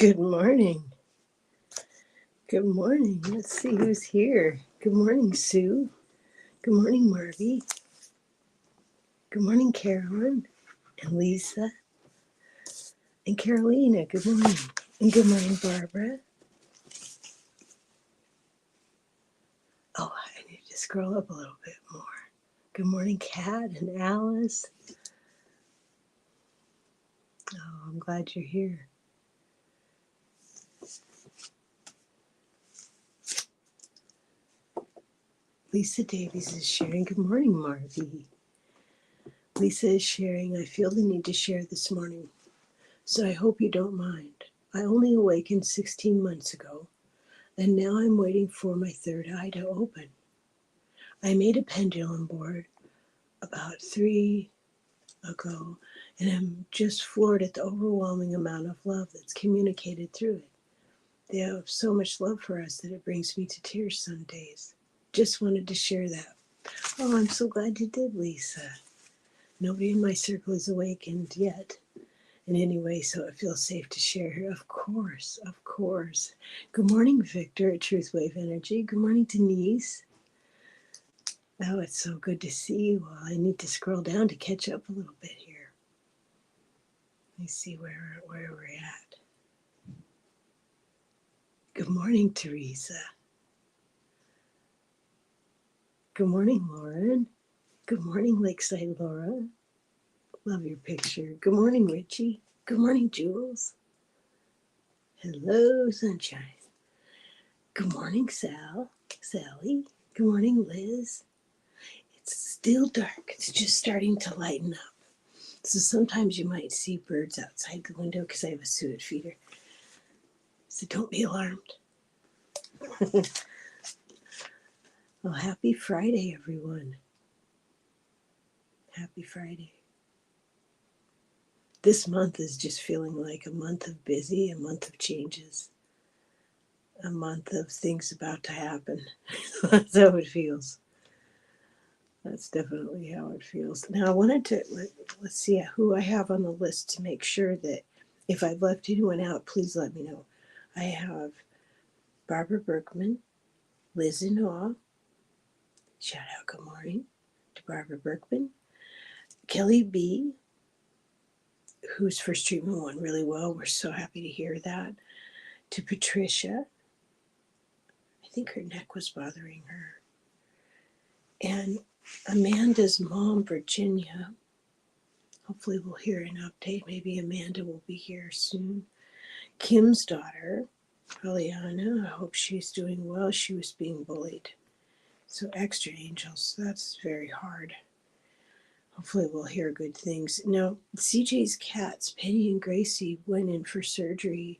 Good morning. Good morning. Let's see who's here. Good morning, Sue. Good morning, Marby. Good morning, Carolyn and Lisa and Carolina. Good morning. And good morning, Barbara. Oh, I need to scroll up a little bit more. Good morning, Kat and Alice. Oh, I'm glad you're here. Lisa Davies is sharing. Good morning, Marby. Lisa is sharing. I feel the need to share this morning, so I hope you don't mind. I only awakened 16 months ago, and now I'm waiting for my third eye to open. I made a pendulum board about 3 ago, and I'm just floored at the overwhelming amount of love that's communicated through it. They have so much love for us that it brings me to tears some days. Just wanted to share that. Oh, I'm so glad you did, Lisa. Nobody in my circle is awakened yet in any way, so it feels safe to share here. Of course, of course. Good morning, Victor at Truth Wave Energy. Good morning, Denise. Oh, it's so good to see you all. I need to scroll down to catch up a little bit here. Let me see where we're at. Good morning, Teresa. Good morning, Lauren. Good morning, Lakeside Laura. Love your picture. Good morning, Richie. Good morning, Jules. Hello, Sunshine. Good morning, Sally. Good morning, Liz. It's still dark. It's just starting to lighten up. So sometimes you might see birds outside the window because I have a suet feeder. So don't be alarmed. Well, happy Friday, everyone. Happy Friday. This month is just feeling like a month of busy, a month of changes, a month of things about to happen. That's how it feels. That's definitely how it feels. Now, I wanted to, let's see who I have on the list to make sure that if I've left anyone out, please let me know. I have Barbara Berkman, Liz in Awe. Shout out, good morning to Barbara Berkman. Kelly B., whose first treatment went really well. We're so happy to hear that. To Patricia. I think her neck was bothering her. And Amanda's mom, Virginia. Hopefully we'll hear an update. Maybe Amanda will be here soon. Kim's daughter, Aliana. I hope she's doing well. She was being bullied. So extra angels. That's very hard. Hopefully we'll hear good things. Now, CJ's cats, Penny and Gracie, went in for surgery.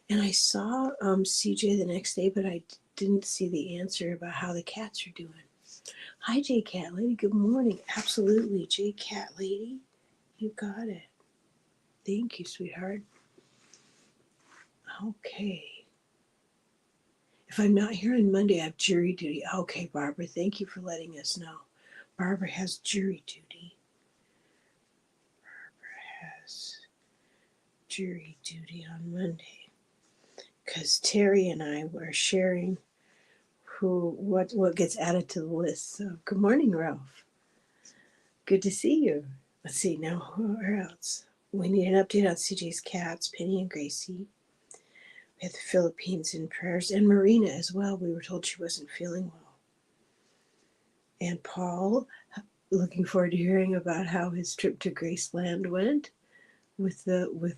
And I saw CJ the next day, but I didn't see the answer about how the cats are doing. Hi, J Cat Lady. Good morning. Absolutely, J Cat Lady. You got it. Thank you, sweetheart. Okay. If I'm not here on Monday, I have jury duty. Okay, Barbara, thank you for letting us know. Barbara has jury duty. Barbara has jury duty on Monday. Because Terry and I were sharing what gets added to the list. So good morning, Ralph. Good to see you. Let's see now, where else? We need an update on CJ's cats, Penny and Gracie. We have the Philippines in prayers, and Marina as well. We were told she wasn't feeling well. And Paul, looking forward to hearing about how his trip to Graceland went with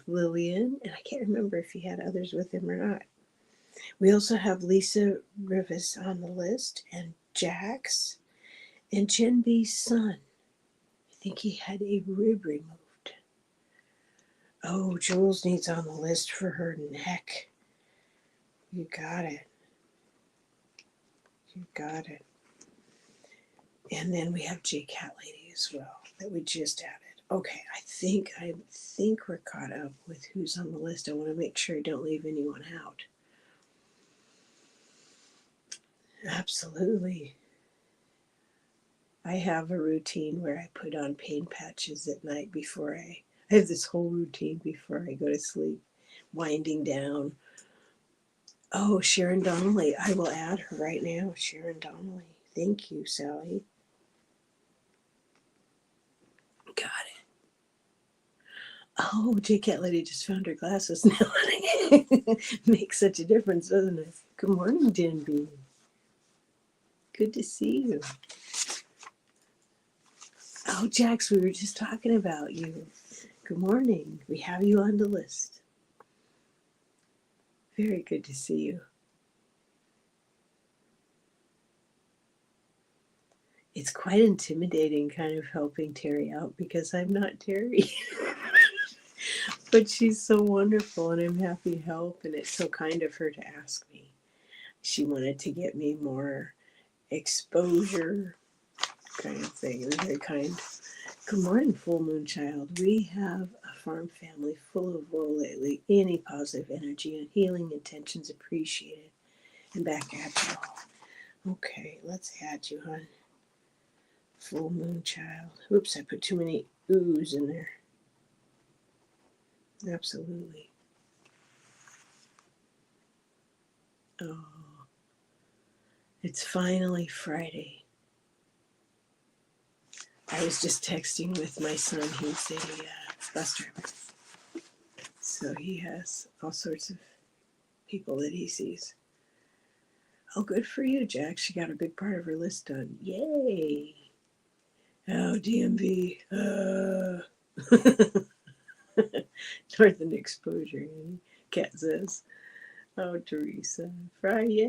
Lillian. And I can't remember if he had others with him or not. We also have Lisa Rivas on the list, and Jax, and Jen B's son. I think he had a rib removed. Oh, Jules needs on the list for her neck. You got it. You got it. And then we have J Cat Lady as well that we just added. Okay, I think we're caught up with who's on the list. I want to make sure I don't leave anyone out. Absolutely. I have a routine where I put on pain patches at night before I have this whole routine before I go to sleep. winding down. Oh, Sharon Donnelly. I will add her right now. Sharon Donnelly. Thank you, Sally. Got it. Oh, J. Cat Lady just found her glasses now. Makes such a difference, doesn't it? Good morning, Denby. Good to see you. Oh, Jax, we were just talking about you. Good morning. We have you on the list. Very good to see you. It's quite intimidating kind of helping Terry out because I'm not Terry. But she's so wonderful and I'm happy to help, and it's so kind of her to ask me. She wanted to get me more exposure kind of thing. It was very kind. Good morning, Full Moon Child. We have a farm family full of woe lately. Any positive energy and healing intentions appreciated. And back at you all. Okay, let's add you, hon. Full Moon Child. Oops, I put too many oohs in there. Absolutely. Oh, it's finally Friday. I was just texting with my son. He's a bus driver. So he has all sorts of people that he sees. Oh, good for you, Jack. She got a big part of her list done. Yay. Oh, DMV. Northern Exposure. Cat says. Oh, Teresa. Friday.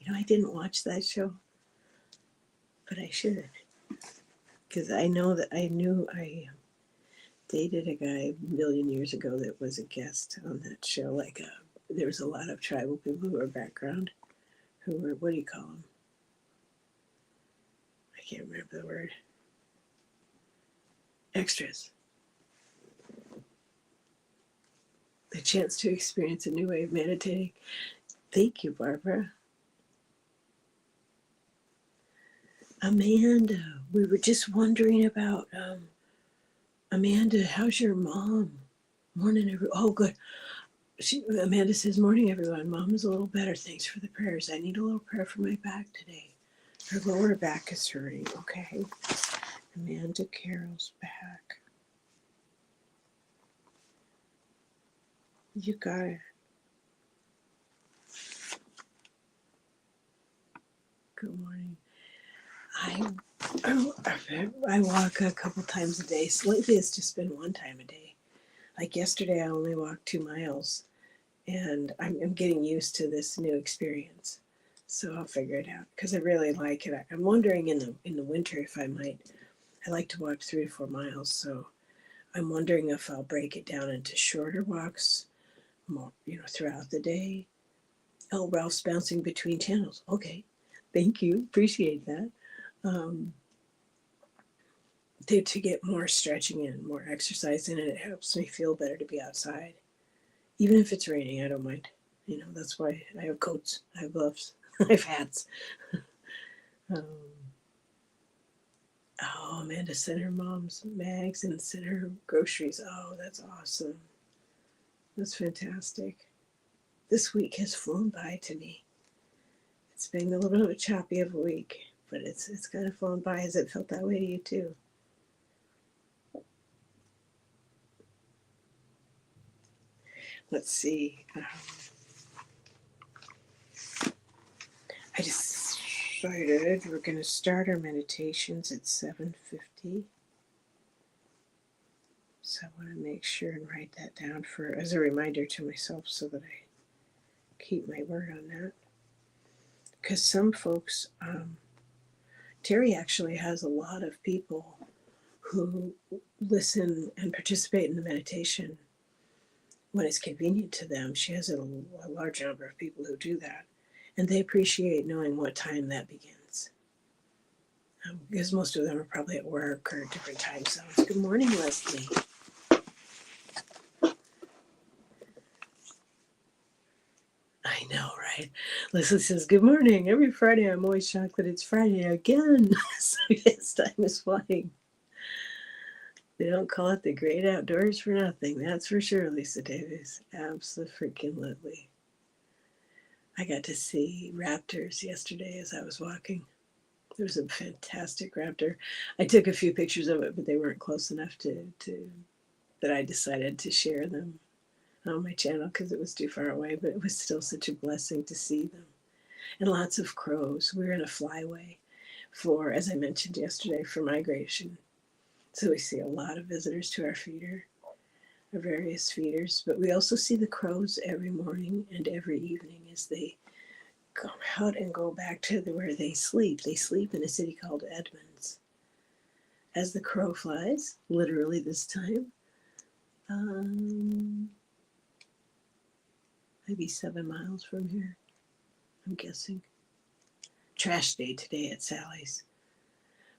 You know, I didn't watch that show, but I should. Because I know that I dated a guy a million years ago that was a guest on that show. Like, there was a lot of tribal people who were background, who were, what do you call them? I can't remember the word. Extras. The chance to experience a new way of meditating. Thank you, Barbara. Amanda, we were just wondering about, Amanda, how's your mom? Morning, everyone. Oh, good. Amanda says, morning, everyone. Mom is a little better. Thanks for the prayers. I need a little prayer for my back today. Her lower back is hurting. Okay. Amanda Carroll's back. You got it. Good morning. I walk a couple times a day. So lately it's just been one time a day. Like yesterday, I only walked 2 miles, and I'm getting used to this new experience. So I'll figure it out because I really like it. I'm wondering in the winter if I might. I like to walk 3 to 4 miles, so I'm wondering if I'll break it down into shorter walks, more throughout the day. Oh, Ralph's bouncing between channels. Okay, thank you, appreciate that. To get more stretching in, more exercise in, and it helps me feel better to be outside. Even if it's raining, I don't mind. That's why I have coats, I have gloves, I have hats. Oh, Amanda sent her mom's mags and sent her groceries. Oh, that's awesome. That's fantastic. This week has flown by to me. It's been a little bit of a choppy of a week, but it's kind of flown by. Has it felt that way to you too? Let's see. I decided we're going to start our meditations at 7:50. So I want to make sure and write that down as a reminder to myself so that I keep my word on that. Because some folks, Terry actually has a lot of people who listen and participate in the meditation when it's convenient to them. She has a large number of people who do that, and they appreciate knowing what time that begins. Because most of them are probably at work or different time zones. Good morning, Leslie. I know, right? Leslie says, good morning. Every Friday, I'm always shocked that it's Friday again. So yes, time is flying. They don't call it the great outdoors for nothing. That's for sure, Lisa Davis. Absolutely. I got to see raptors yesterday as I was walking. There was a fantastic raptor. I took a few pictures of it, but they weren't close enough to that I decided to share them on my channel because it was too far away. But it was still such a blessing to see them. And lots of crows. We're in a flyway for, as I mentioned yesterday, for migration. So we see a lot of visitors to our feeder, our various feeders, but we also see the crows every morning and every evening as they come out and go back to where they sleep. They sleep in a city called Edmonds. As the crow flies, literally this time, maybe 7 miles from here, I'm guessing. Trash day today at Sally's.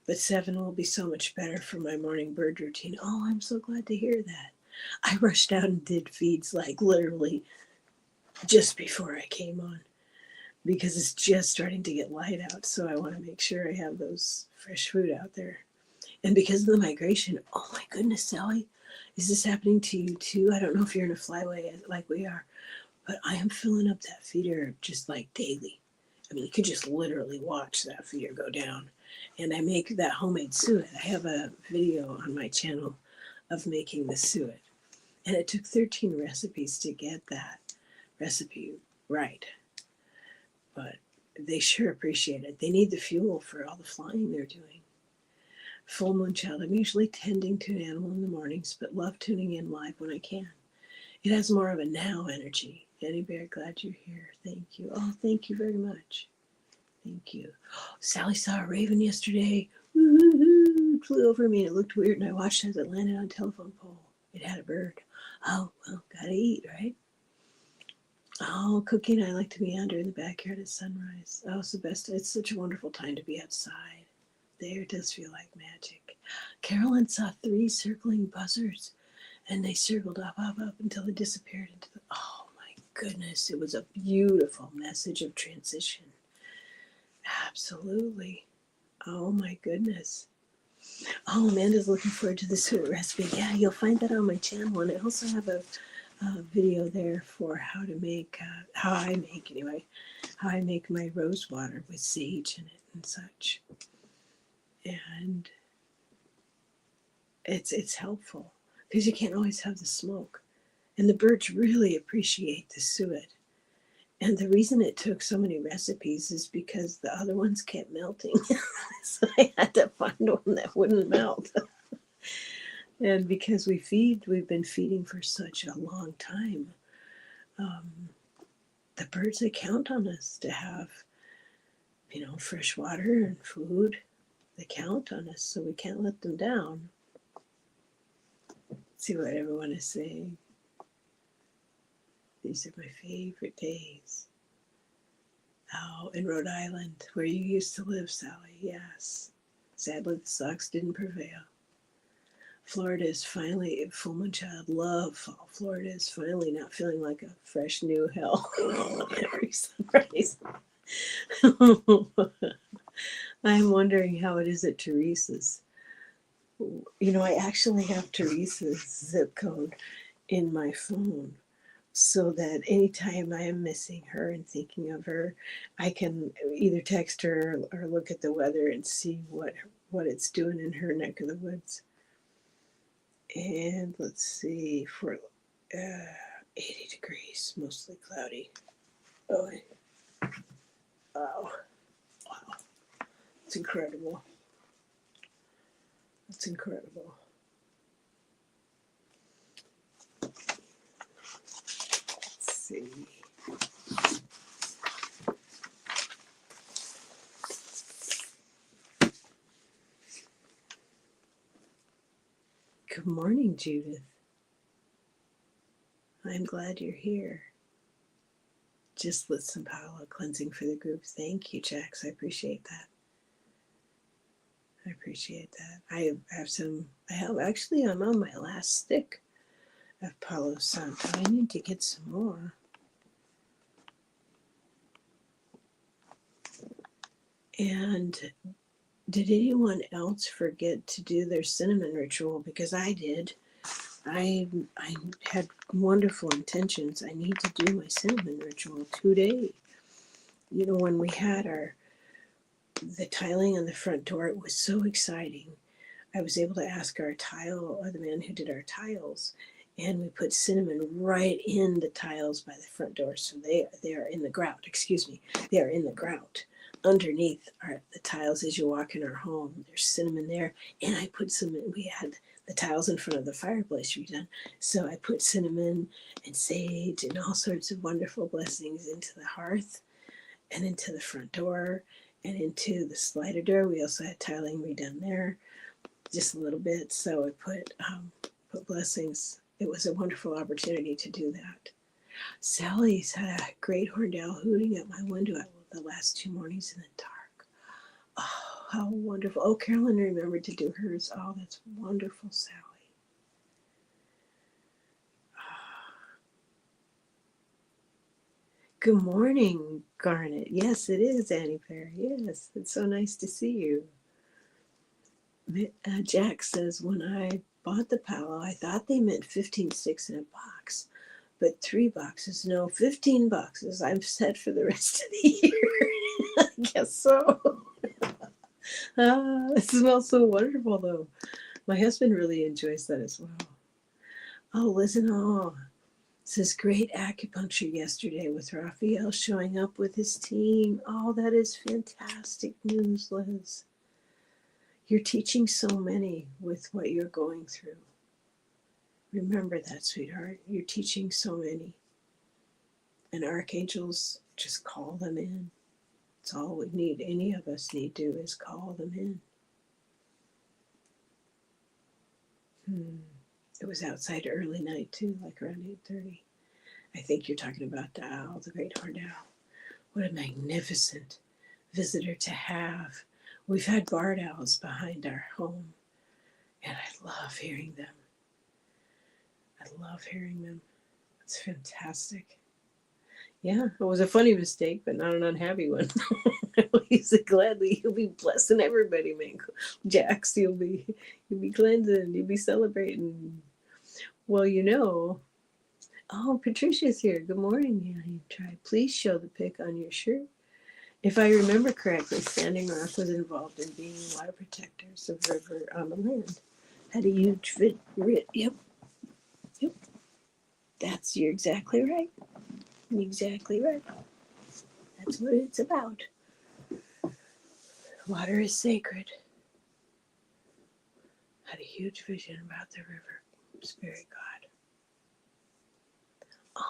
But 7 will be so much better for my morning bird routine. Oh, I'm so glad to hear that. I rushed out and did feeds like literally just before I came on because it's just starting to get light out. So I want to make sure I have those fresh food out there. And because of the migration, oh my goodness, Sally, is this happening to you too? I don't know if you're in a flyway like we are, but I am filling up that feeder just like daily. I mean, you could just literally watch that feeder go down. And I make that homemade suet. I have a video on my channel of making the suet. And it took 13 recipes to get that recipe right. But they sure appreciate it. They need the fuel for all the flying they're doing. Full moon child, I'm usually tending to an animal in the mornings, but love tuning in live when I can. It has more of a now energy. Eddie Bear, glad you're here. Thank you. Oh, thank you very much. Thank you. Oh, Sally saw a raven yesterday. Woo-hoo-hoo. It flew over me and it looked weird, and I watched as it landed on a telephone pole. It had a bird. Oh, well, gotta eat, right? Oh, Cookie and I like to meander in the backyard at sunrise. Oh, it's the best. It's such a wonderful time to be outside. There, it does feel like magic. Carolyn saw 3 circling buzzards, and they circled up until they disappeared into the. Oh my goodness! It was a beautiful message of transition. Absolutely. Oh my goodness. Oh, Amanda's looking forward to the suet recipe. Yeah, you'll find that on my channel, and I also have a video there for how to make, how I make my rose water with sage in it and such. And it's helpful because you can't always have the smoke. And the birds really appreciate the suet. And the reason it took so many recipes is because the other ones kept melting. So I had to find one that wouldn't melt. And because we've been feeding for such a long time, the birds, they count on us to have, fresh water and food. They count on us, so we can't let them down. Let's see what everyone is saying. These are my favorite days. Oh, in Rhode Island, where you used to live, Sally. Yes. Sadly, the Sox didn't prevail. Florida is finally, full moon child, love fall. Florida is finally not feeling like a fresh new hell every sunrise. I'm wondering how it is at Teresa's. I actually have Teresa's zip code in my phone so that anytime I am missing her and thinking of her, I can either text her or look at the weather and see what it's doing in her neck of the woods. And let's see, for 80 degrees, mostly cloudy. Oh, wow. Wow. It's incredible. It's incredible. Let's see. Good morning, Judith. I'm glad you're here. Just lit some Palo cleansing for the group. Thank you, Jax. I appreciate that. I appreciate that. I'm on my last stick of Palo Santo. I need to get some more. And Did anyone else forget to do their cinnamon ritual? Because I did. I had wonderful intentions. I need to do my cinnamon ritual today. You know, when we had the tiling on the front door, it was so exciting. I was able to ask the man who did our tiles, and we put cinnamon right in the tiles by the front door. So they are in the grout. Excuse me, they are in the grout. Underneath are the tiles as you walk in our home. There's cinnamon there, and I put some. We had the tiles in front of the fireplace redone, so I put cinnamon and sage and all sorts of wonderful blessings into the hearth and into the front door and into the slider door. We also had tiling redone there, just a little bit. So I put blessings. It was a wonderful opportunity to do that. Sally's had a great horned owl hooting at my window the last 2 mornings in the dark. Oh, how wonderful. Oh, Carolyn remembered to do hers. Oh, that's wonderful, Sally. Good morning, Garnet. Yes, it is, Annie Fair. Yes, it's so nice to see you. Jack says, when I bought the Palo, I thought they meant 15 sticks in a box, but 3 boxes. No, 15 boxes. I'm set for the rest of the year. I guess so. It smells so wonderful, though. My husband really enjoys that as well. Oh, listen, says great acupuncture yesterday with Raphael showing up with his team. Oh, that is fantastic news, Liz. You're teaching so many with what you're going through. Remember that, sweetheart. You're teaching so many. And archangels, just call them in. That's all we need. Any of us need to do is call them in. It was outside early night too, like around 8:30. I think you're talking about the owl, the great horned owl. What a magnificent visitor to have. We've had barred owls behind our home, and I love hearing them. I love hearing them. It's fantastic. Yeah, it was a funny mistake, but not an unhappy one. He's gladly, he'll be blessing everybody, man. Jax, you'll be cleansing, you'll be celebrating. Well, oh, Patricia's here. Good morning. Yeah, you try. Please show the pic on your shirt. If I remember correctly, Standing Rock was involved in being water protectors of river on the land. Had a huge yep. You're exactly right. Exactly right. That's what it's about. Water is sacred. Had a huge vision about the river, spirit god.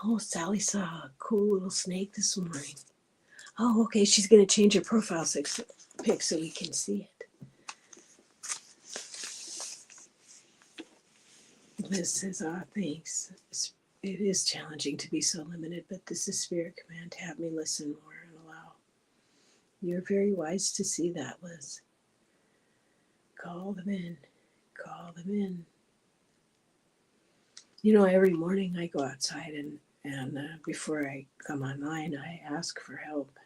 Oh, Sally saw a cool little snake this morning. Oh, okay. She's going to change her profile pic so we can see it. Liz says, thanks. It is challenging to be so limited, but this is spirit command to have me listen more and allow. You're very wise to see that, Liz. Call them in. Call them in. Every morning I go outside and before I come online, I ask for help.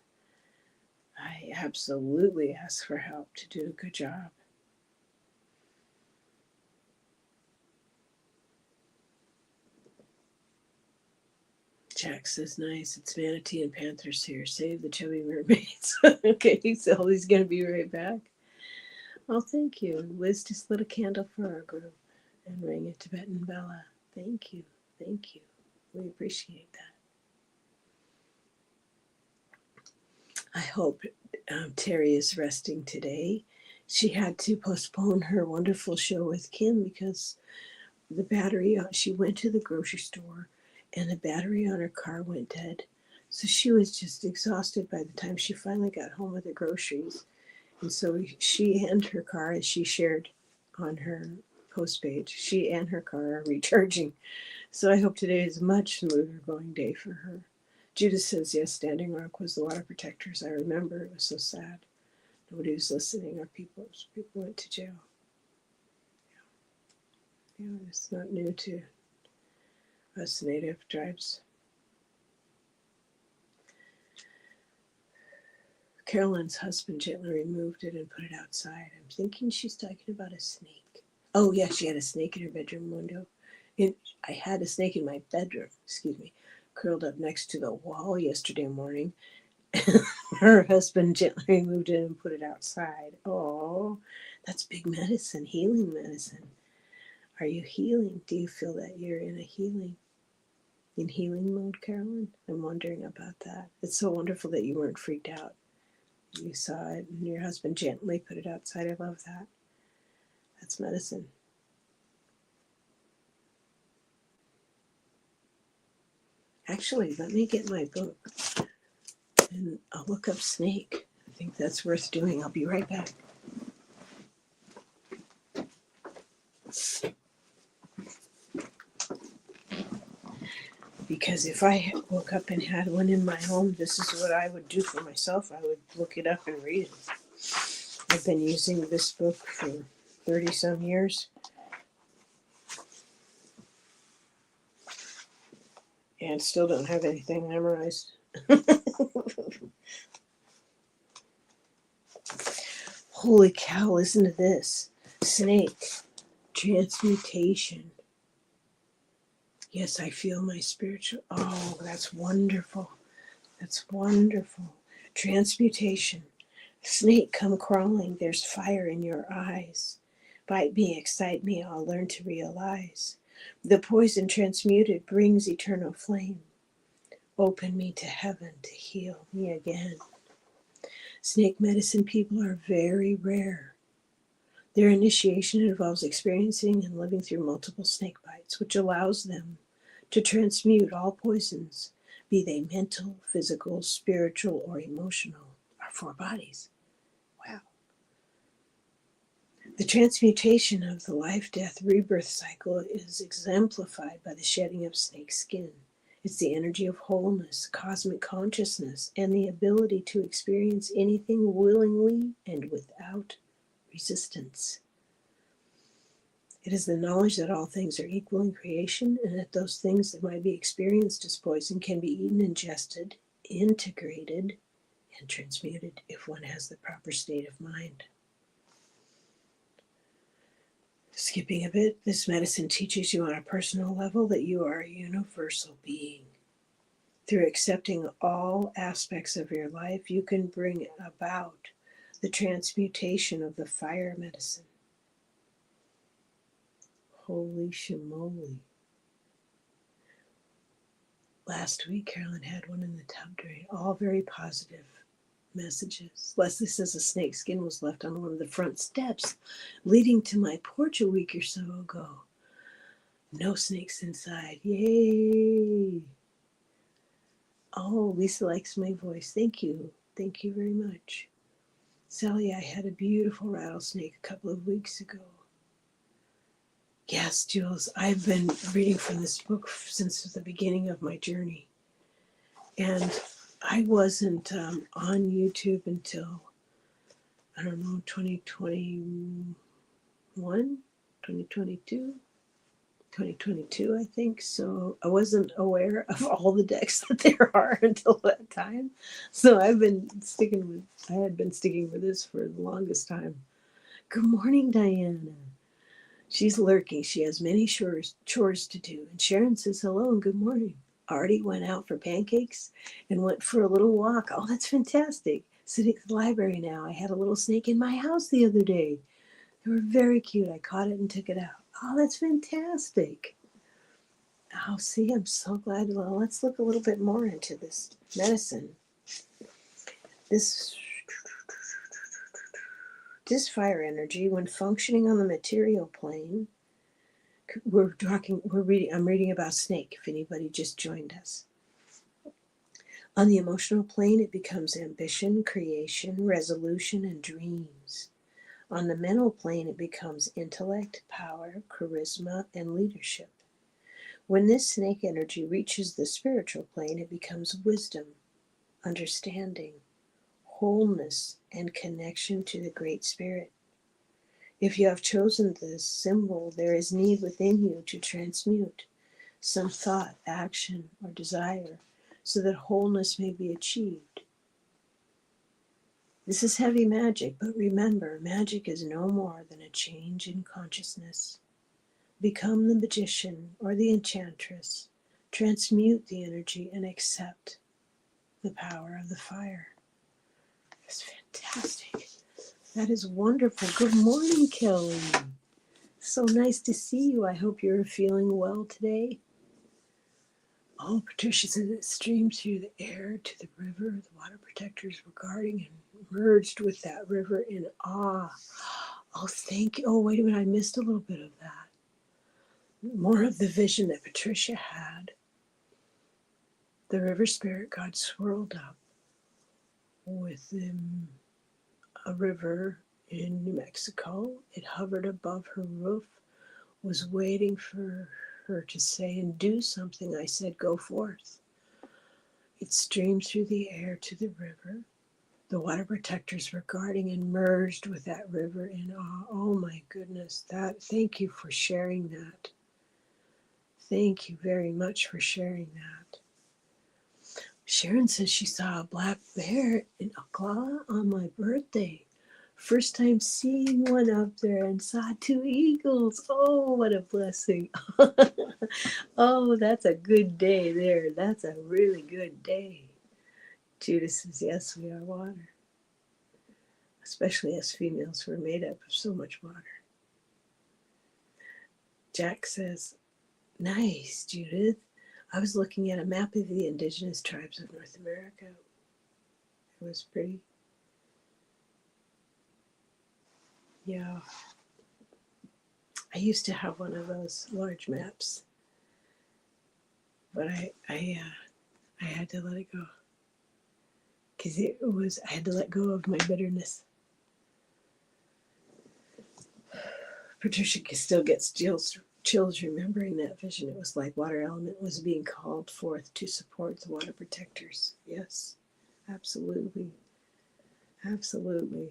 I absolutely ask for help to do a good job. Jack says, nice. It's Manatee and Panthers here. Save the chubby mermaids. Okay, so he's going to be right back. Oh, thank you. Liz just lit a candle for our group and rang a Tibetan Bella. Thank you. Thank you. We appreciate that. I hope Terry is resting today. She had to postpone her wonderful show with Kim because the battery, she went to the grocery store and the battery on her car went dead. So she was just exhausted by the time she finally got home with the groceries. And so she and her car, as she shared on her post page, she and her car are recharging. So I hope today is a much smoother going day for her. Judith says, yes, Standing Rock was the water protectors. I remember. It was so sad. Nobody was listening. Our people went to jail. Yeah, it's not new to us native tribes. Carolyn's husband gently removed it and put it outside. I'm thinking she's talking about a snake. Oh, yeah, she had a snake in her bedroom window. I had a snake in my bedroom, curled up next to the wall yesterday morning. Her husband gently removed it and put it outside. Oh, that's big medicine, healing medicine. Are you healing? Do you feel that you're in healing mode, Carolyn? I'm wondering about that. It's so wonderful that you weren't freaked out. You saw it and your husband gently put it outside. I love that. That's medicine. Actually, let me get my book and I'll look up snake. I think that's worth doing. I'll be right back. Because if I woke up and had one in my home, this is what I would do for myself. I would look it up and read it. I've been using this book for 30 some years. And still don't have anything memorized. Holy cow, listen to this. Snake. Transmutation. Yes, I feel my spiritual. Oh, that's wonderful. That's wonderful. Transmutation. Snake, come crawling. There's fire in your eyes. Bite me, excite me. I'll learn to realize. The poison transmuted brings eternal flame. Open me to heaven to heal me again. Snake medicine people are very rare. Their initiation involves experiencing and living through multiple snake bites, which allows them to transmute all poisons, be they mental, physical, spiritual, or emotional, our four bodies. Wow. The transmutation of the life-death rebirth cycle is exemplified by the shedding of snake skin. It's the energy of wholeness, cosmic consciousness, and the ability to experience anything willingly and without resistance. It is the knowledge that all things are equal in creation and that those things that might be experienced as poison can be eaten, ingested, integrated, and transmuted if one has the proper state of mind. Skipping a bit, this medicine teaches you on a personal level that you are a universal being. Through accepting all aspects of your life, you can bring about the transmutation of the fire medicine. Holy shimoly. Last week, Carolyn had one in the tub drain, all very positive messages. Leslie says a snake skin was left on one of the front steps leading to my porch a week or so ago. No snakes inside. Yay! Oh, Lisa likes my voice. Thank you. Thank you very much. Sally, I had a beautiful rattlesnake a couple of weeks ago. Yes, Jules, I've been reading from this book since the beginning of my journey. And I wasn't on YouTube until, 2021, 2022, I think. So I wasn't aware of all the decks that there are until that time. So I had been sticking with this for the longest time. Good morning, Diana. She's lurking. She has many chores to do. And Sharon says hello and good morning. Artie went out for pancakes and went for a little walk. Oh, that's fantastic. Sitting at the library now. I had a little snake in my house the other day. They were very cute. I caught it and took it out. Oh, that's fantastic. Oh, see, I'm so glad. Well, let's look a little bit more into this medicine. This fire energy, when functioning on the material plane, I'm reading about snake, if anybody just joined us. On the emotional plane, it becomes ambition, creation, resolution, and dreams. On the mental plane, it becomes intellect, power, charisma, and leadership. When this snake energy reaches the spiritual plane, it becomes wisdom, understanding, wholeness, and connection to the Great Spirit. If you have chosen this symbol, there is need within you to transmute some thought, action, or desire so that wholeness may be achieved. This is heavy magic, but remember, magic is no more than a change in consciousness. Become the magician or the enchantress. Transmute the energy and accept the power of the fire. That's fantastic. That is wonderful. Good morning, Kelly. So nice to see you. I hope you're feeling well today. Oh, Patricia says it streamed through the air to the river. The water protectors were guarding and merged with that river in awe. Oh, thank you. Oh, wait a minute. I missed a little bit of that. More of the vision that Patricia had. The river spirit got swirled up with a river in New Mexico. It hovered above her roof, was waiting for her to say and do something. I said, go forth. It streamed through the air to the river. The water protectors were guarding and merged with that river in awe. Oh my goodness, thank you for sharing that. Thank you very much for sharing that. Sharon says she saw a black bear in Oklahoma on my birthday. First time seeing one up there, and saw 2 eagles. Oh, what a blessing. Oh, that's a good day there. That's a really good day. Judith says, yes, we are water. Especially as females, we're made up of so much water. Jack says, nice, Judith. I was looking at a map of the indigenous tribes of North America. It was pretty. Yeah. I used to have one of those large maps, but I had to let it go because I had to let go of my bitterness. Patricia still gets chills remembering that vision. It was like water element was being called forth to support the water protectors. Yes, absolutely. Absolutely.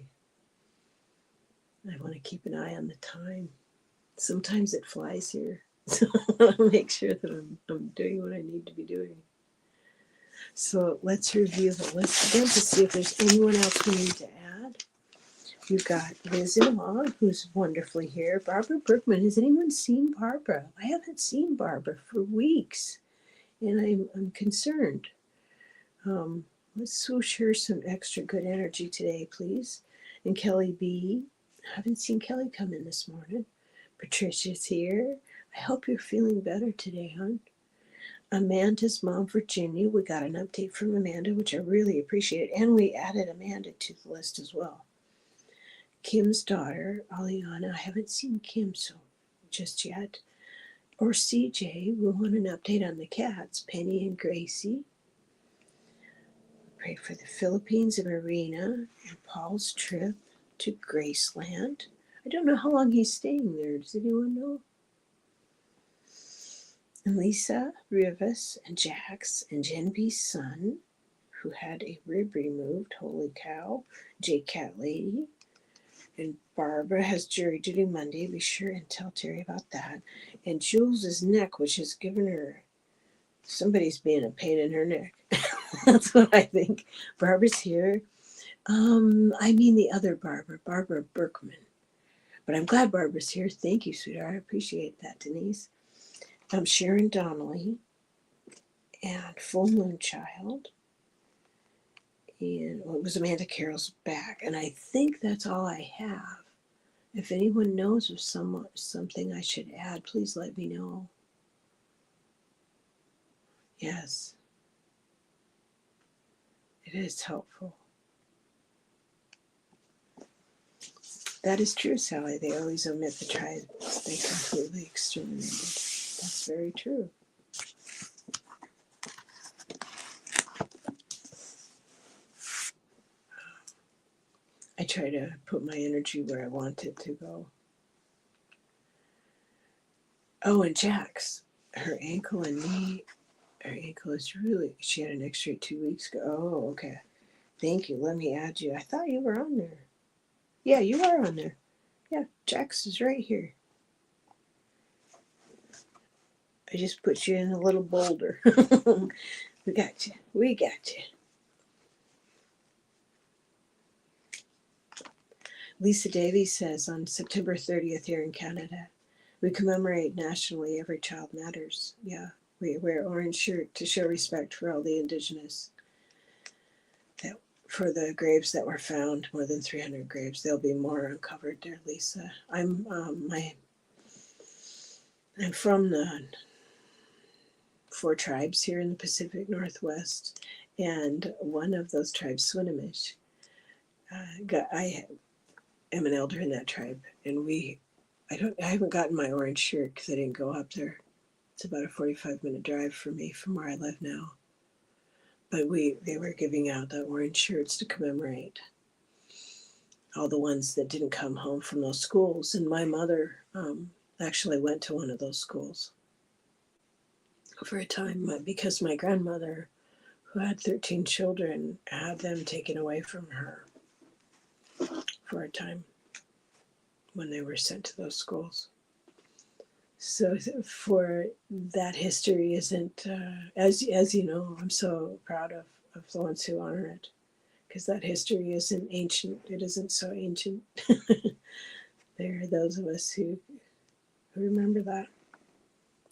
I want to keep an eye on the time. Sometimes it flies here. So I'll make sure that I'm doing what I need to be doing. So let's review the list again to see if there's anyone else we need to add. We've got Liz and Ma, who's wonderfully here. Barbara Berkman. Has anyone seen Barbara? I haven't seen Barbara for weeks, and I'm concerned. Let's swoosh her some extra good energy today, please. And Kelly B. I haven't seen Kelly come in this morning. Patricia's here. I hope you're feeling better today, hon. Amanda's mom, Virginia. We got an update from Amanda, which I really appreciate. And we added Amanda to the list as well. Kim's daughter, Aliana. I haven't seen Kim just yet. Or CJ. We want an update on the cats, Penny and Gracie. Pray for the Philippines and Marina and Paul's trip to Graceland. I don't know how long he's staying there. Does anyone know? And Lisa, Rivas, and Jax, and Jen B's son, who had a rib removed. Holy cow. J Cat Lady. And Barbara has jury duty Monday. Be sure and tell Terry about that. And Jules's neck, which has given her, somebody's being a pain in her neck. That's what I think. Barbara's here. I mean the other Barbara, Barbara Berkman. But I'm glad Barbara's here. Thank you, sweetheart. I appreciate that, Denise. Sharon Donnelly and Full Moon Child. And it was Amanda Carroll's back. And I think that's all I have. If anyone knows of something I should add, please let me know. Yes. It is helpful. That is true, Sally. They always omit the tribes they completely exterminated. That's very true. I try to put my energy where I want it to go. Oh, and Jax, her ankle and knee, her ankle is really, she had an x-ray 2 weeks ago. Oh, okay. Thank you. Let me add you. I thought you were on there. Yeah, you are on there. Yeah, Jax is right here. I just put you in a little boulder. We got you. We got you. Lisa Davies says on September 30th here in Canada, we commemorate nationally Every Child Matters. Yeah, we wear orange shirt to show respect for all the Indigenous, that for the graves that were found, more than 300 graves. There'll be more uncovered there, Lisa. I'm from the 4 tribes here in the Pacific Northwest, and one of those tribes, Swinomish, I am an elder in that tribe, and I haven't gotten my orange shirt because I didn't go up there. It's about a 45-minute drive for me from where I live now. But they were giving out the orange shirts to commemorate all the ones that didn't come home from those schools. And my mother actually went to one of those schools for a time because my grandmother, who had 13 children, had them taken away from her for a time when they were sent to those schools. So for that history isn't, as you know, I'm so proud of the ones who honor it, because that history isn't ancient. It isn't so ancient. There are those of us who remember that,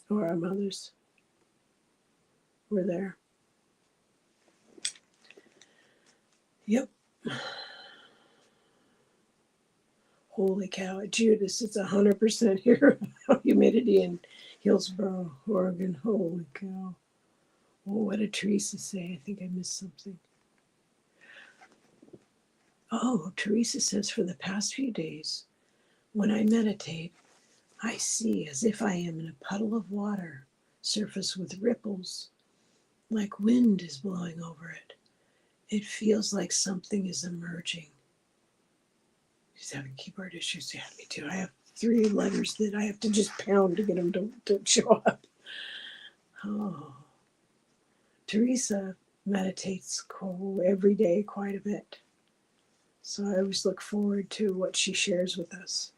or our mothers were there. Yep. Holy cow, Judas, it's 100% here. Humidity in Hillsboro, Oregon. Holy cow. Oh, what did Teresa say? I think I missed something. Oh, Teresa says, for the past few days, when I meditate, I see as if I am in a puddle of water, surface with ripples, like wind is blowing over it. It feels like something is emerging. She's having keyboard issues. Yeah, me too. I have 3 letters that I have to just pound to get them to show up. Oh, Teresa meditates every day quite a bit. So I always look forward to what she shares with us.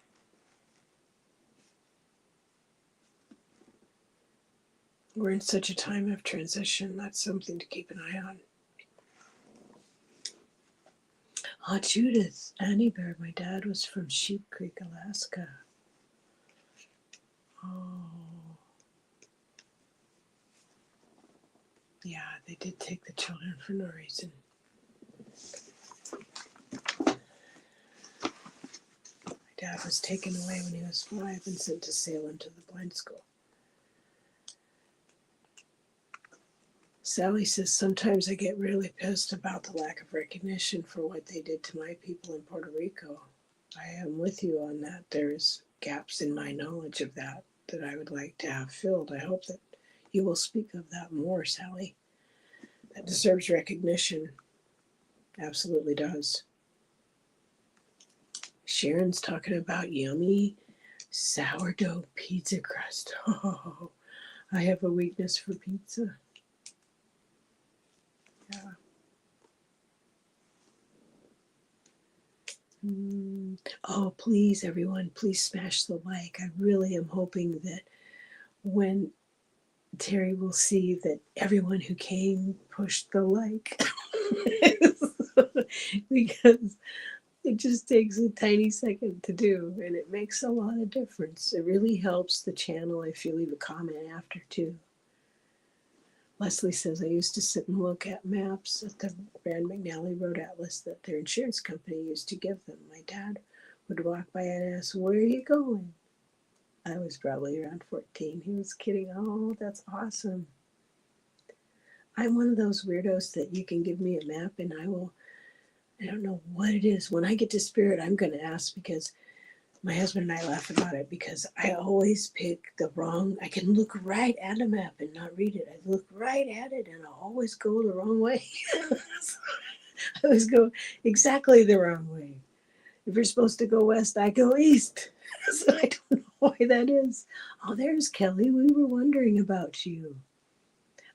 We're in such a time of transition. That's something to keep an eye on. Oh, Judith, Annie Bear, my dad was from Sheep Creek, Alaska. Oh. Yeah, they did take the children for no reason. My dad was taken away when he was 5 and sent to Salem to the blind school. Sally says, sometimes I get really pissed about the lack of recognition for what they did to my people in Puerto Rico. I am with you on that. There's gaps in my knowledge of that I would like to have filled. I hope that you will speak of that more, Sally. That deserves recognition. Absolutely does. Sharon's talking about yummy sourdough pizza crust. Oh, I have a weakness for pizza. Yeah. Oh, please, everyone, please smash the like. I really am hoping that when Terry will see that everyone who came pushed the like. Because it just takes a tiny second to do, and it makes a lot of difference. It really helps the channel if you leave a comment after, too. Leslie says, I used to sit and look at maps at the Brand McNally Road Atlas that their insurance company used to give them. My dad would walk by and ask, where are you going? I was probably around 14. He was kidding. Oh, that's awesome. I'm one of those weirdos that you can give me a map and I don't know what it is. When I get to Spirit, I'm going to ask, because my husband and I laugh about it, because I always pick I can look right at a map and not read it. I look right at it and I'll always go the wrong way. I always go exactly the wrong way. If you're supposed to go west, I go east. So I don't know why that is. Oh, there's Kelly. We were wondering about you.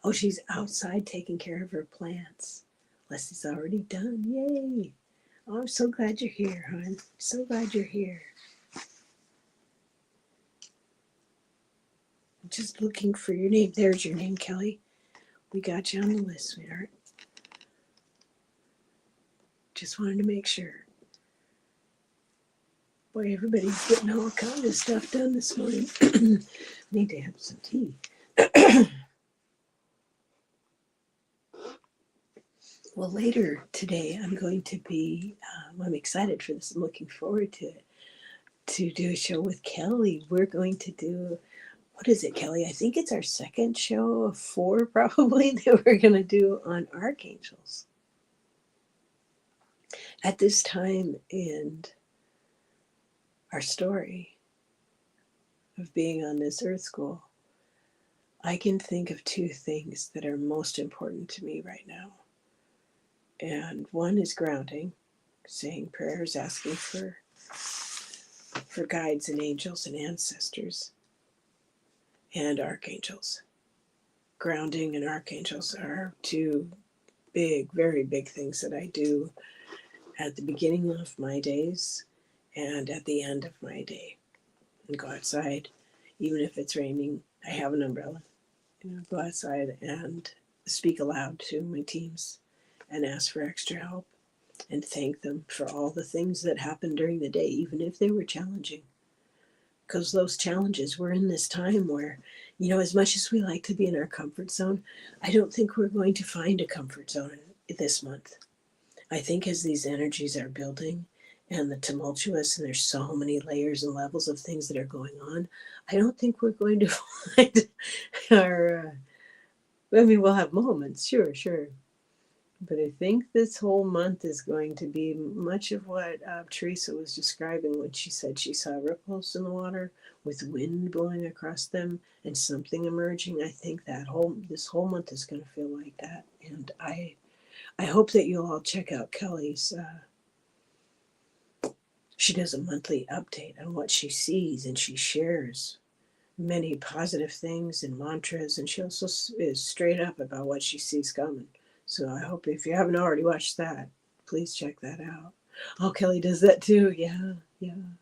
Oh, she's outside taking care of her plants. Leslie's already done. Yay. Oh, I'm so glad you're here, hon. So glad you're here. I'm just looking for your name. There's your name, Kelly. We got you on the list, sweetheart. Just wanted to make sure. Boy, everybody's getting all kind of stuff done this morning. Need to have some tea. Well, later today, I'm going to be, I'm excited for this. I'm looking forward to do a show with Kelly. We're going to do, what is it, Kelly? I think it's our second show of 4 probably that we're going to do on archangels. At this time in our story of being on this earth school, I can think of 2 things that are most important to me right now. And one is grounding, saying prayers, asking for guides and angels and ancestors and archangels. Grounding and archangels are 2 big, very big things that I do at the beginning of my days and at the end of my day. And go outside, even if it's raining, I have an umbrella. Go outside and speak aloud to my teams and ask for extra help and thank them for all the things that happened during the day, even if they were challenging. Because those challenges, we're in this time where, as much as we like to be in our comfort zone, I don't think we're going to find a comfort zone this month. I think as these energies are building and the tumultuous, and there's so many layers and levels of things that are going on, I don't think we're going to find our, we'll have moments, sure. But I think this whole month is going to be much of what Teresa was describing when she said she saw ripples in the water with wind blowing across them and something emerging. I think this whole month is going to feel like that. And I hope that you'll all check out Kelly's. She does a monthly update on what she sees, and she shares many positive things and mantras, and she also is straight up about what she sees coming. So I hope if you haven't already watched that, please check that out. Oh, Kelly does that too. Yeah. And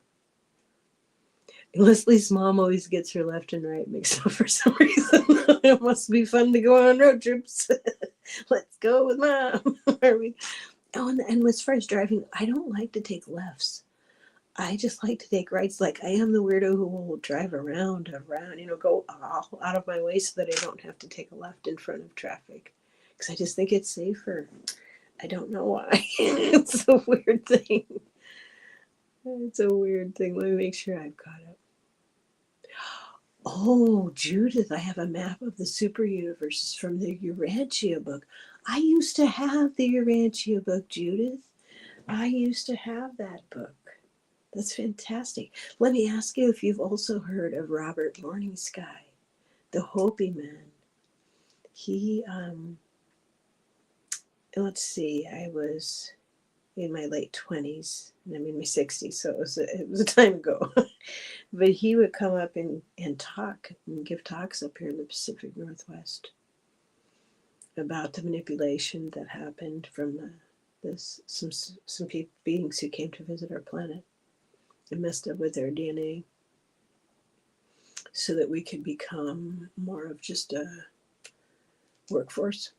Leslie's mom always gets her left and right mixed up for some reason. It must be fun to go on road trips. Let's go with mom. And as far as driving, I don't like to take lefts. I just like to take rights. Like I am the weirdo who will drive around, go all out of my way so that I don't have to take a left in front of traffic. Because I just think it's safer. I don't know why. It's a weird thing. Let me make sure I've got it. Oh, Judith, I have a map of the super universes from the Urantia book. I used to have the Urantia book, Judith. I used to have that book. That's fantastic. Let me ask you if you've also heard of Robert Morning Sky, the Hopi man. He, let's see, I was in my late 20s and I'm in my 60s, so it was a time ago. But he would come up and talk and give talks up here in the Pacific Northwest about the manipulation that happened from some beings who came to visit our planet and messed up with their DNA so that we could become more of just a workforce.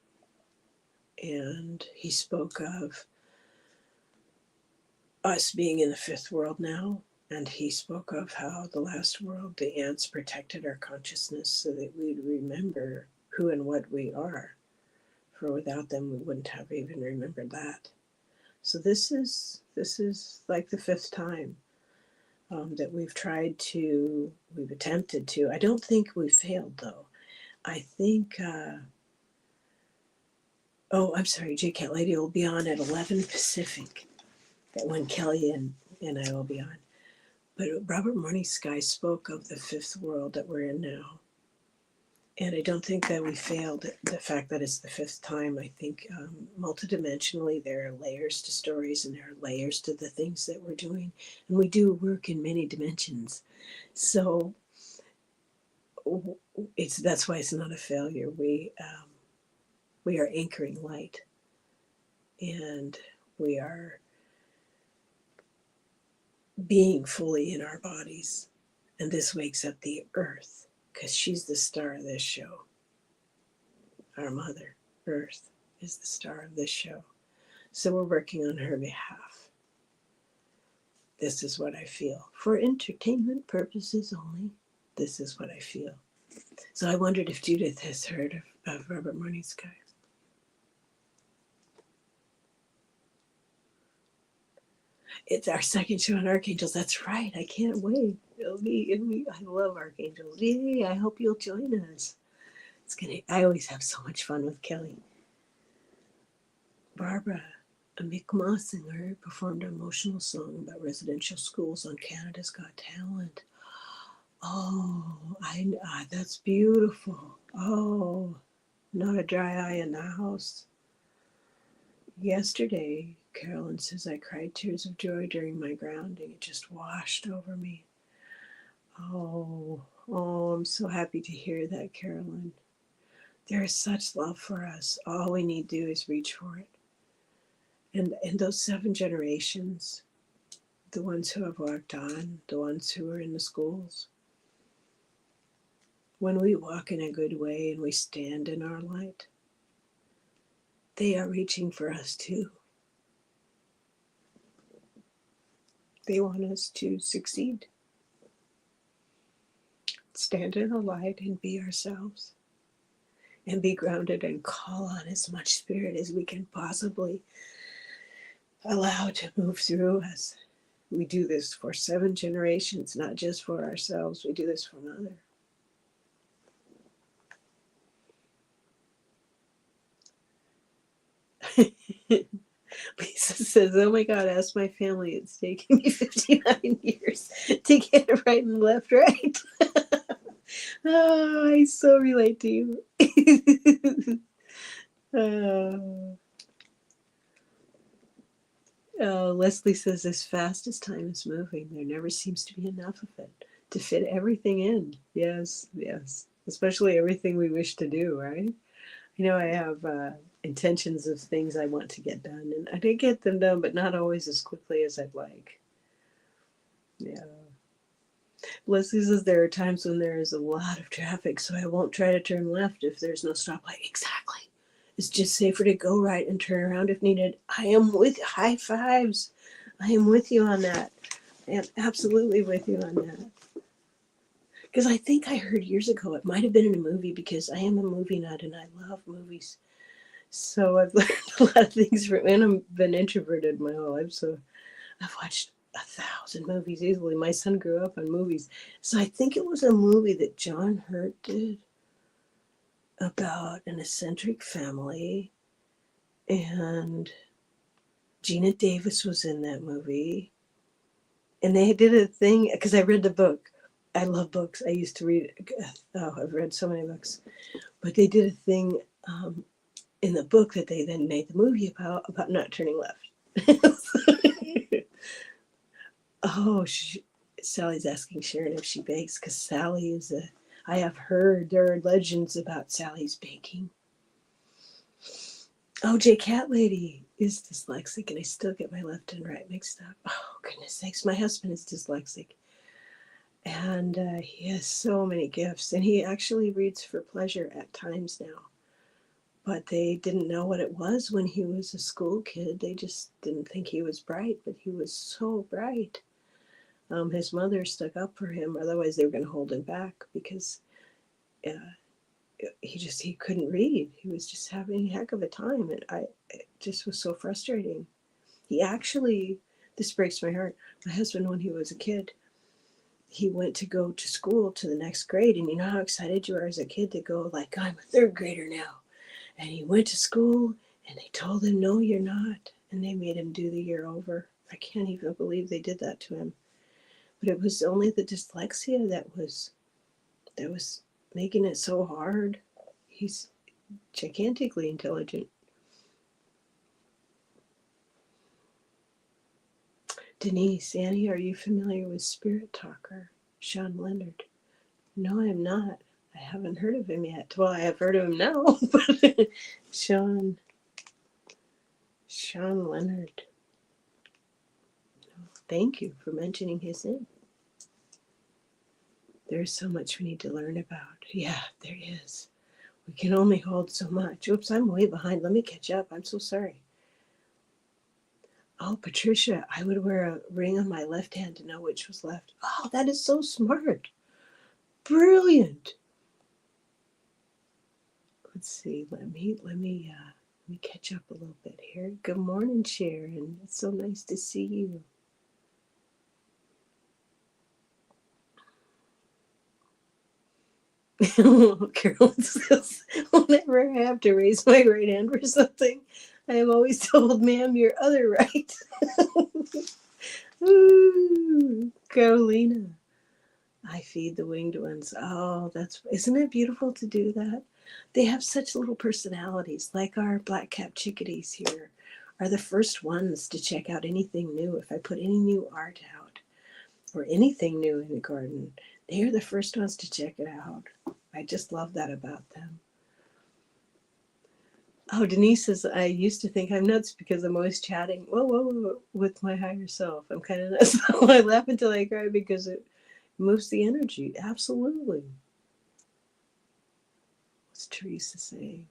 And he spoke of us being in the 5th world now. And he spoke of how the last world, the ants protected our consciousness so that we'd remember who and what we are. For without them, we wouldn't have even remembered that. So this is like the 5th time that we've attempted to. I don't think we failed though. I think, I'm sorry, J Cat Lady will be on at 11 Pacific, when Kelly and I will be on. But Robert Morning Sky spoke of the 5th world that we're in now. And I don't think that we failed the fact that it's the 5th time. I think multidimensionally there are layers to stories and there are layers to the things that we're doing. And we do work in many dimensions. So that's why it's not a failure. We are anchoring light. And we are being fully in our bodies. And this wakes up the earth, because she's the star of this show. Our mother, Earth, is the star of this show. So we're working on her behalf. This is what I feel. For entertainment purposes only, this is what I feel. So I wondered if Judith has heard of Robert Morning Sky. It's our second show on Archangels. That's right. I can't wait. It'll be, I love Archangels. Yay. I hope you'll join us. I always have so much fun with Kelly. Barbara, a Mi'kmaq singer, performed an emotional song about residential schools on Canada's Got Talent. Oh, that's beautiful. Oh, not a dry eye in the house. Yesterday, Carolyn says, I cried tears of joy during my grounding. It just washed over me. Oh, I'm so happy to hear that, Carolyn. There is such love for us. All we need to do is reach for it. And those 7 generations, the ones who have walked on, the ones who are in the schools, when we walk in a good way and we stand in our light, they are reaching for us too. They want us to succeed. Stand in the light and be ourselves. And be grounded and call on as much spirit as we can possibly allow to move through us. We do this for 7 generations, not just for ourselves. We do this for Mother. Lisa says, oh my God, ask my family. It's taken me 59 years to get it right and left right. Oh, I so relate to you. Leslie says, as fast as time is moving, there never seems to be enough of it to fit everything in. Yes. Especially everything we wish to do, right? I have intentions of things I want to get done, and I did get them done, but not always as quickly as I'd like. Yeah. Leslie says there are times when there is a lot of traffic, so I won't try to turn left if there's no stoplight. Exactly. It's just safer to go right and turn around if needed. I am with high fives. I am with you on that. I am absolutely with you on that. Because I think I heard years ago, it might have been in a movie, because I am a movie nut and I love movies. So I've learned a lot of things from, and I've been introverted my whole life, so I've watched 1,000 movies easily. My son grew up on movies. So I think it was a movie that John Hurt did about an eccentric family, and Gina Davis was in that movie. And they did a thing, because I read the book. I love books. I used to read, I've read so many books. But they did a thing in the book that they then made the movie about not turning left. Sally's asking Sharon if she bakes, because Sally I have heard there are legends about Sally's baking. J Cat Lady is dyslexic, and I still get my left and right mixed up. Oh, goodness sakes. My husband is dyslexic, and he has so many gifts, and he actually reads for pleasure at times now. But they didn't know what it was when he was a school kid. They just didn't think he was bright, but he was so bright. His mother stuck up for him, otherwise they were going to hold him back, because he couldn't read. He was just having a heck of a time, and it just was so frustrating. He actually, this breaks my heart, my husband, when he was a kid, he went to go to school to the next grade, and you know how excited you are as a kid to go, like, I'm a 3rd grader now. And he went to school, and they told him, no, you're not. And they made him do the year over. I can't even believe they did that to him. But it was only the dyslexia that was making it so hard. He's gigantically intelligent. Denise, Annie, are you familiar with Spirit Talker, Sean Leonard? No, I'm not. I haven't heard of him yet. Well, I have heard of him now, but Sean Leonard. Thank you for mentioning his name. There's so much we need to learn about. Yeah, there is. We can only hold so much. Oops, I'm way behind. Let me catch up. I'm so sorry. Oh, Patricia, I would wear a ring on my left hand to know which was left. Oh, that is so smart. Brilliant. Let's see. Let me catch up a little bit here. Good morning, Sharon. It's so nice to see you. Carolyn says, whenever I have to raise my right hand for something, I am always told, ma'am, your other right. Ooh, Carolina. I feed the winged ones. Oh, isn't it beautiful to do that? They have such little personalities, like our black cap chickadees here are the first ones to check out anything new. If I put any new art out or anything new in the garden, they are the first ones to check it out. I just love that about them. Oh, Denise says, I used to think I'm nuts because I'm always chatting, whoa, with my higher self. I'm kind of nuts. I laugh until I cry because it moves the energy. Absolutely. What's Teresa saying?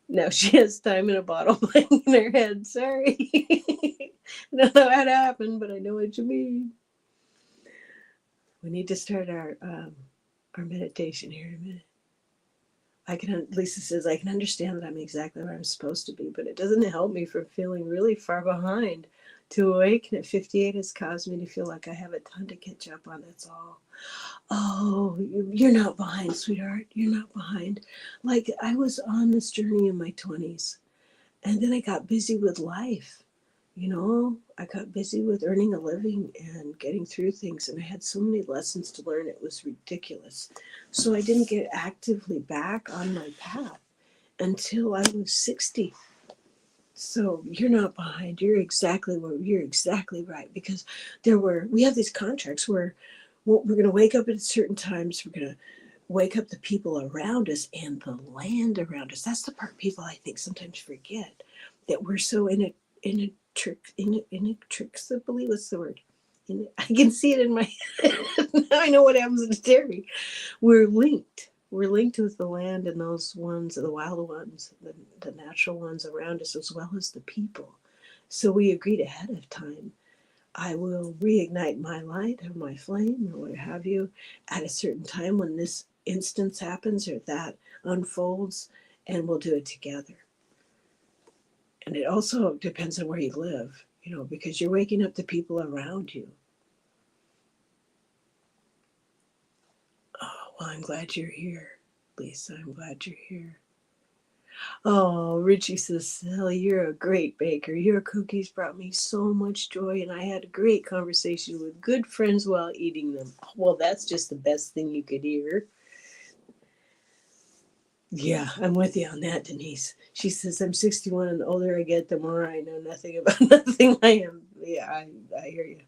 No, she has time in a bottle playing in her head. Sorry. I don't know how to happen, but I know what you mean. We need to start our meditation here in a minute. Lisa says, I can understand that I'm exactly where I'm supposed to be, but it doesn't help me from feeling really far behind. To awaken at 58 has caused me to feel like I have a ton to catch up on. That's all. Oh, you're not behind, sweetheart. You're not behind. Like, I was on this journey in my 20s, and then I got busy with life. I got busy with earning a living and getting through things, and I had so many lessons to learn, it was ridiculous. So I didn't get actively back on my path until I was 60. So you're not behind. You're exactly right, because we have these contracts where we're going to wake up at certain times. We're going to wake up the people around us and the land around us. That's the part people, I think, sometimes forget, that we're so inextricably, what's the word? I can see it in my head. Now I know what happens in dairy. We're linked. We're linked with the land and those ones, the wild ones, the natural ones around us, as well as the people. So we agreed ahead of time. I will reignite my light or my flame or what have you at a certain time when this instance happens or that unfolds, and we'll do it together. And it also depends on where you live, because you're waking up the people around you. Oh, well, I'm glad you're here, Lisa. I'm glad you're here. Oh, Richie says, Sally, you're a great baker. Your cookies brought me so much joy, and I had a great conversation with good friends while eating them. Well, that's just the best thing you could hear. Yeah, I'm with you on that, Denise. She says, I'm 61, and the older I get, the more I know nothing about nothing I am. Yeah, I hear you.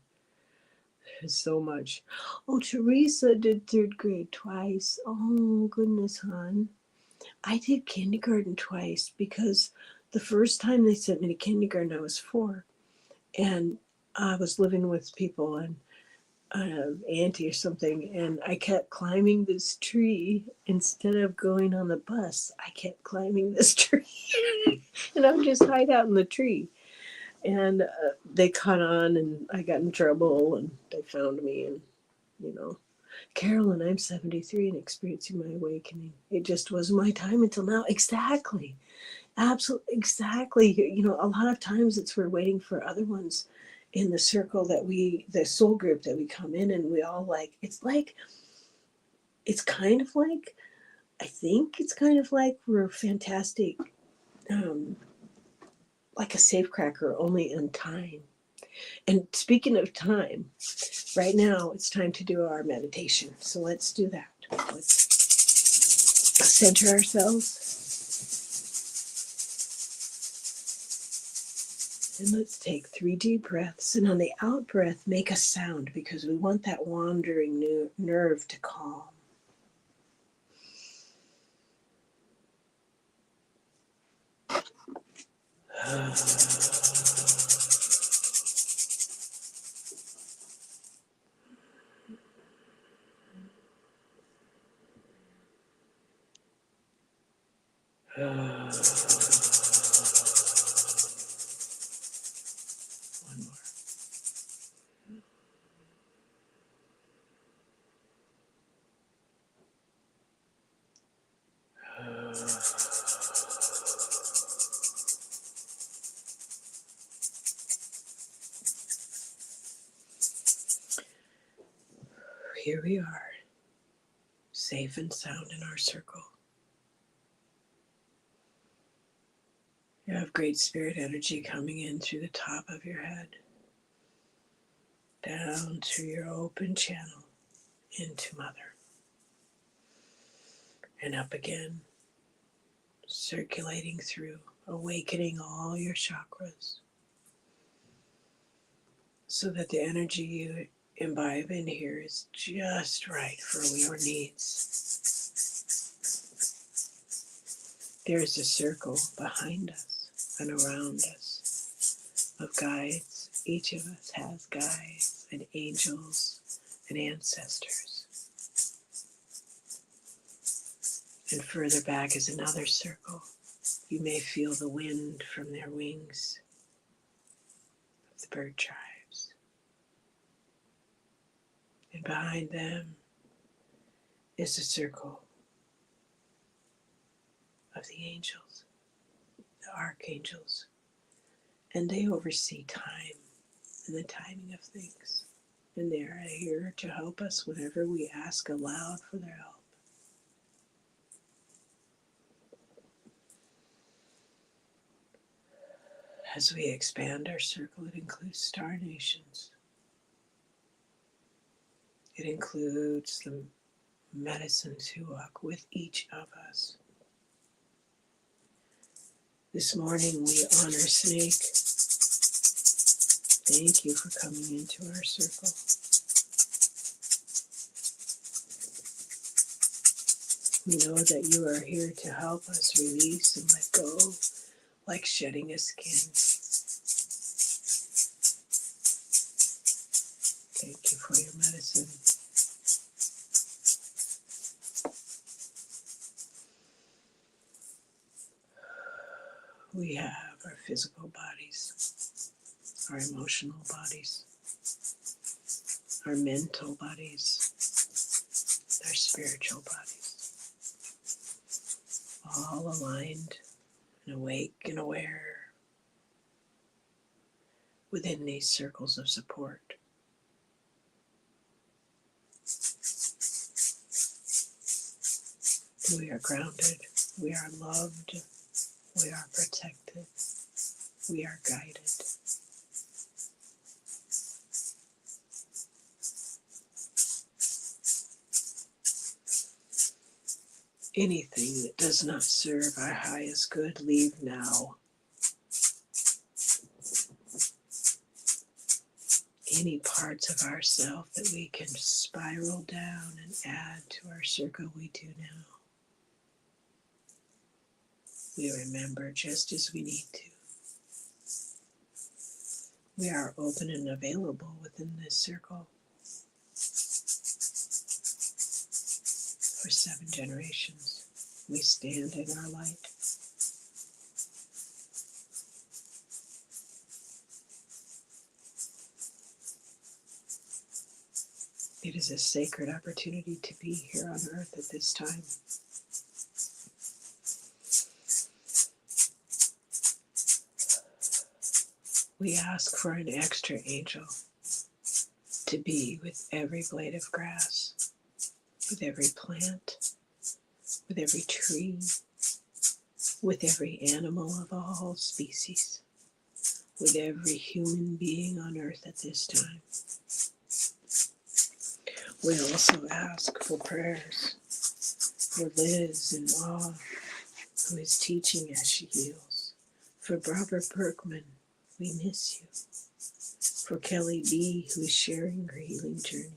So much. Oh, Teresa did third grade twice. Oh, goodness, hon. I did kindergarten twice because the first time they sent me to kindergarten, I was 4. And I was living with people and auntie or something. And I kept climbing this tree instead of going on the bus. I kept climbing this tree. And I would just hide out in the tree. And they caught on and I got in trouble and they found me. And, you know, Carolyn, I'm 73 and experiencing my awakening. It just wasn't my time until now. Exactly. Absolutely. Exactly. A lot of times we're waiting for other ones in the circle the soul group that we come in, and we all it's kind of like, I think it's kind of like we're fantastic, um, like a safecracker, only in time. And speaking of time, right now it's time to do our meditation. So let's do that. Let's center ourselves and let's take 3 deep breaths. And on the out breath, make a sound because we want that wandering nerve to calm. Here we are, safe and sound in our circle. You have great spirit energy coming in through the top of your head, down through your open channel into Mother, and up again, circulating through, awakening all your chakras, so that the energy you imbibe in here is just right for your needs. There is a circle behind us and around us of guides. Each of us has guides and angels and ancestors. And further back is another circle. You may feel the wind from their wings of the bird tribes. And behind them is a circle of the angels, the archangels, and they oversee time and the timing of things. And they are here to help us whenever we ask aloud for their help. As we expand our circle, it includes star nations. It includes the medicines who walk with each of us. This morning we honor Snake. Thank you for coming into our circle. We know that you are here to help us release and let go, like shedding a skin. Thank you for your medicine. We have our physical bodies, our emotional bodies, our mental bodies, our spiritual bodies, all aligned and awake and aware within these circles of support. We are grounded, we are loved, we are protected, we are guided. Anything that does not serve our highest good, leave now. Any parts of ourself that we can spiral down and add to our circle, we do now. We remember just as we need to. We are open and available within this circle for 7 generations. We stand in our light. It is a sacred opportunity to be here on earth at this time. We ask for an extra angel to be with every blade of grass, with every plant, with every tree, with every animal of all species, with every human being on earth at this time. We also ask for prayers for Liz in awe, who is teaching as she heals. For Barbara Berkman, we miss you. For Kelly B, who is sharing her healing journey.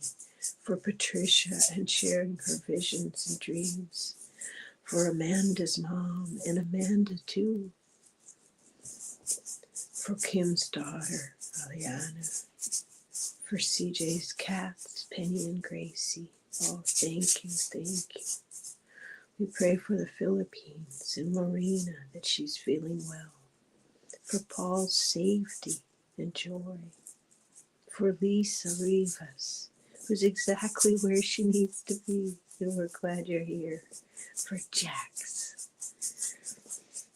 For Patricia and sharing her visions and dreams. For Amanda's mom and Amanda too. For Kim's daughter, Aliana. For CJ's cats, Penny and Gracie. Oh, thank you, thank you. We pray for the Philippines and Marina, that she's feeling well. For Paul's safety and joy. For Lisa Rivas, who's exactly where she needs to be, and we're glad you're here. For Jax,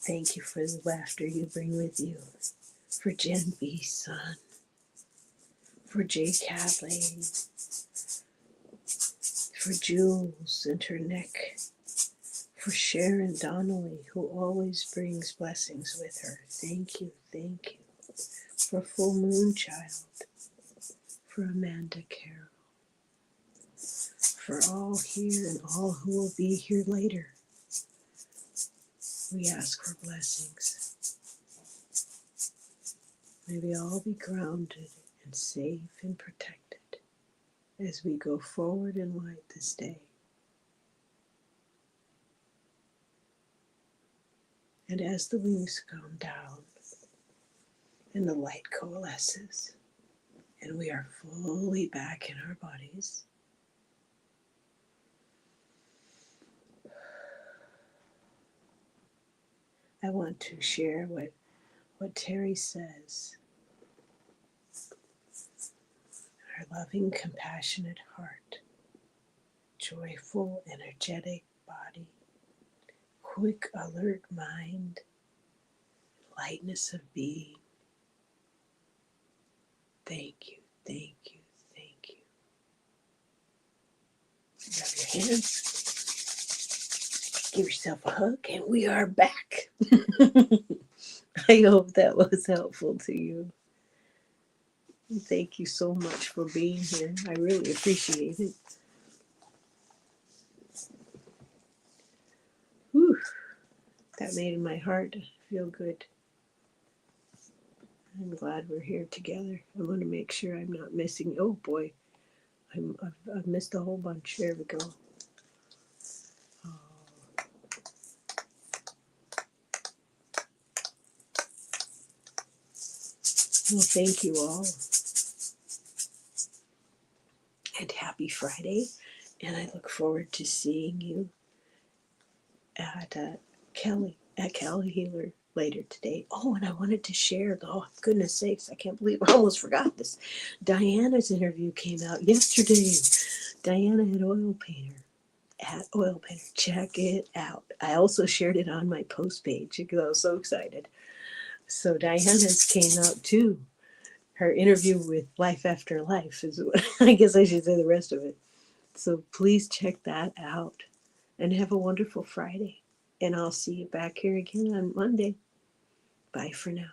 Thank you for the laughter you bring with you. For Jen B's son. For Jay Cadley. For Jules and her neck. For Sharon Donnelly, who always brings blessings with her. Thank you, thank you. For Full Moon Child. For Amanda Carroll. For all here and all who will be here later. We ask for blessings. May we all be grounded and safe and protected as we go forward in light this day. And as the wings come down and the light coalesces and we are fully back in our bodies, I want to share what Terry says. Our loving, compassionate heart, joyful, energetic body, quick, alert mind, lightness of being. Thank you, thank you, thank you. Rub your hands, give yourself a hug, and we are back. I hope that was helpful to you. Thank you so much for being here. I really appreciate it. Whew, that made my heart feel good. I'm glad we're here together. I want to make sure I'm not missing. Oh boy, I've missed a whole bunch. There we go. Oh. Well, thank you all. And happy Friday. And I look forward to seeing you at Kelly Healer later today. Oh, and I wanted to share, oh, goodness sakes, I can't believe I almost forgot this. Diana's interview came out yesterday. Diana at Oil Painter. Check it out. I also shared it on my post page because I was so excited. So Diana's came out too. Her interview with Life After Life is what I guess I should say the rest of it. So please check that out and have a wonderful Friday. And I'll see you back here again on Monday. Bye for now.